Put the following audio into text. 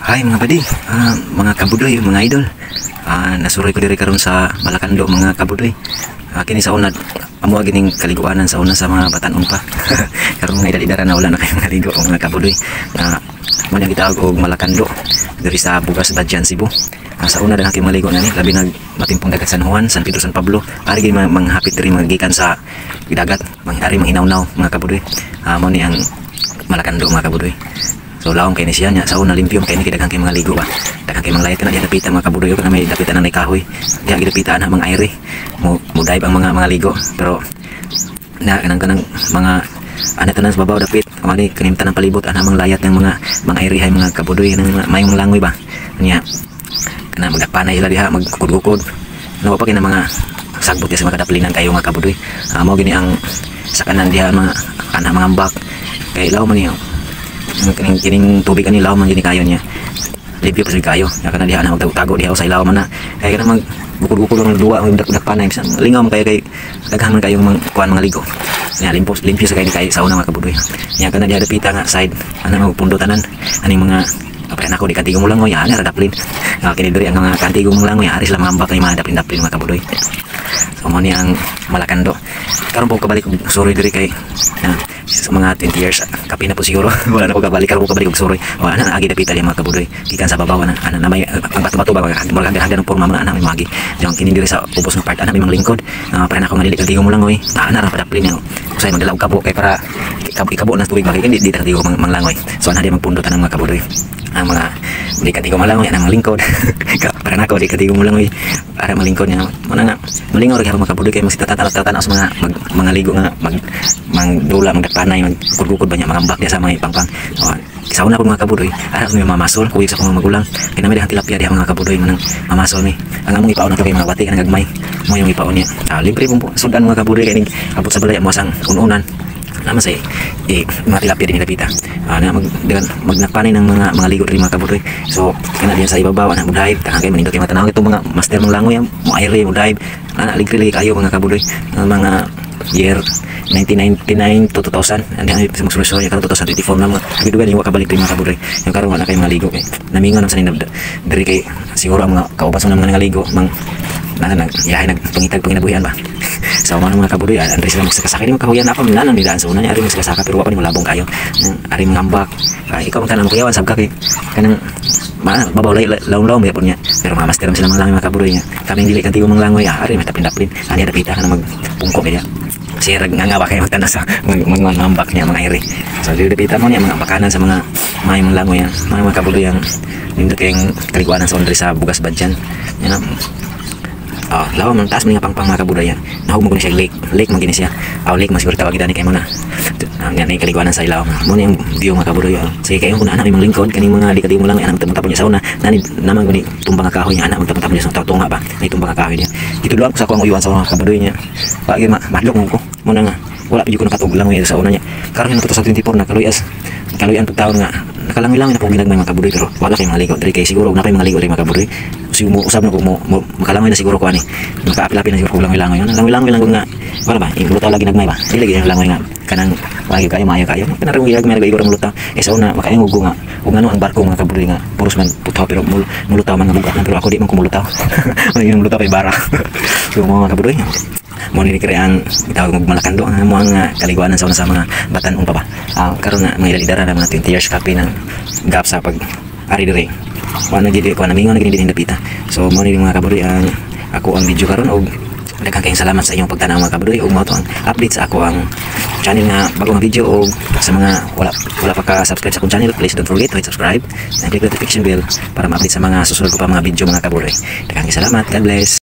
Hai mga buddy, mga kabudoy, mga idol. Nasuroy ko diri karon sa Malakando mga kabudoy. Kini sa una amo gining kaliguanan sa una sa mga batan-on pa. Karon mga edad-edara na wala na kayong naligo mga kabudoy. Mo nang gitawag og Malakando diri sa Bugas Badyan, Cebu. Sa una na kayong maligo nani, labi nag matimpong dagat San Juan, San Pedro, San Pablo. Ari gid manghapit diri magikan sa dagat, ari manghinaw-naw mga kabudoy. Mo ni ang Malakando mga kabudoy. So laong kay ni siya nya sa una limpyo kay ni kidaghang kay mga ligo ba. Daghang kay mga layat na diha dapitan mga kabudoy kana may dapitan ng kahoy. Diha gidapitan ang mga aire. Mo dive ang mga ligo pero na kanang mga tanan sa babaw dapit amani kanimtan ng palibot ana mga layat ng mga aire hay mga kabudoy nang mayong langoy ba. Nya kana magdapanay ila diha magkukod-kukod. No pa kay mga sagbot sa mga kadaplinan kayo mga kabudoy. Mao gini ang sa kanan diha mga mga ambak kay law man niyo kining tubig ani law man gini kayo niya limpyo pa sa kayo ya kana diha na tago diha sa ilaw man na kay kana mag bukod-bukod ng duwa ang dak panay lingaw man kayo kay daghan man kayong mga ligo nya limpyo sa kayo sa una mga kabudoy nya kana diha dapita nga side ana magpundotanan aning mga apay nako di kantigo mo lang o yan radaplin kini diri ang mga kantigo mo lang o aris lang mga ambak ay mga daplin mga kabudoy. So mo ni ang Malakando karon po kabalik og suroy diri kay sa mga 20 years kapi na po siguro wala na ko kabalik karon po kabalik og suroy wala na agi dapita di mga kabudoy gikan sa babaw na may ang bato-bato ba murag handa ng porma man ana may magi jang kini diri sa ubos ng part ana may mga lingkod para na ko madili kantigo mo lang oy ana ra padaplin yo usay magdala og kabo kay para ikabo na tubig ba kay di kantigo manglangoy so ana di magpundot ang mga kabudoy ang mga di kantigo malangoy ana mga lingkod para nako di kantigo mo lang oy para malingkod niya mana nga malingaw rin mga kabudoy kay magsitatalat-tatan sa mga ligo nga magdula magdapanay magkudukod ba niya mga ambak niya sa mga pangpang sa una po mga kabudoy ara may mamasol kuwi sa mga magulang kay namin dihang tilapia diha mga kabudoy manang mamasol mi ang among ipaon na to kay mga bati kanang gagmay mo yung ipaon niya libre po sudan mga kabudoy kay ning abot sa balay mo sang ununan naman say mga tilapia din nilapita magnagpanay ng mga ligo rin mga kabudoy so kana diyan sa ibabaw ana mo dive takang kay manindot kay matanaw itong mga master mong langoy mo aire mo dive ana ligre lagi kayo mga kabudoy mga year 1999 to 2000 andi ang sumusunod ya karon 2024 na mga bidugan yung kabalik rin mga kabudoy yung karon wala kay mga ligo kay namingon ang sanin diri kay siguro ang mga kaubason ng mga ligo yahay panginabuhian ba sa mga kabudoy andres sila magsakasaka ni mga kahuyan apa man ni daan sa una niya ari magsakasaka pero wa pa ni malabong kayo ari mga ambak ikaw man kanang kuyawan sab ka kay kanang babaw law-law may niya pero mga master sila mga kabudoy niya kami dili kantigo mga langoy ari matapin-tapin ani dapita kana magpungko kaya sirag nga ba kayo magtana sa mga ambak niya mga iri so dili dapita mo niya mga bakanan sa mga langoy mga kabudoy yang nindot kayong kaliguanan sa sa Bugas Badyan yan lawa man taas mga pangpang mga kabudoy nahug mo siya lake man gini siya lake man siguro tawag gani kay mo na yan ay kaliguanan sa ilaw mo na yung view mga kabudoy sige kayo kung anak may mga lingkod kaning mga di mo lang anak magtapon niya sa una nani naman gani tumbang nga kahoy niya anak magtapon niya sa tunga ba may tumbang nga kahoy niya dito lang sa ko ang uyuan sa mga kabudoy niya pagi madlok mo ko mo na nga wala pud ko nakatug lang sa una niya karon na 2024 na kaluyan pagtaon nga nakalangoy-langoy na po ginagmay mga kabudoy pero wala kay mga ligo diri kay siguro na pa mga ligo ri mga kabudoy kasi usab na ko mo makalangoy na siguro ko ani makaapil-apil na siguro ko langoy-langoy lang ko nga wala ba imulutaw lagi nagmay ba dili gyud langoy nga kanang wagi kayo maayo kayo kanang iyag may igor mulutaw sa una makayo ug nga ug ano ang barko mga kabudoy nga puros man putaw pero mulutaw man nga bugat pero ako di man kumulutaw may mulutaw kay bara so mga kabudoy mo ni ang itawag mo Malakando ang mga kaliguanan sa una sa mga batan-on pa ba karon na mga idara na mga 20 years kapi ng gap sa pag ari diri wala gid ko na mingon na gid din dapita so mo ni mga kabudoy ang ako ang video karon og daghang kayong salamat sa inyong pagtanaw mga kabudoy og mao to ang update sa ako ang channel nga bagong video og sa mga wala pa ka subscribe sa akong channel please don't forget to hit subscribe and click the notification bell para ma-update sa mga susunod ko pa mga video mga kabudoy daghang salamat God bless.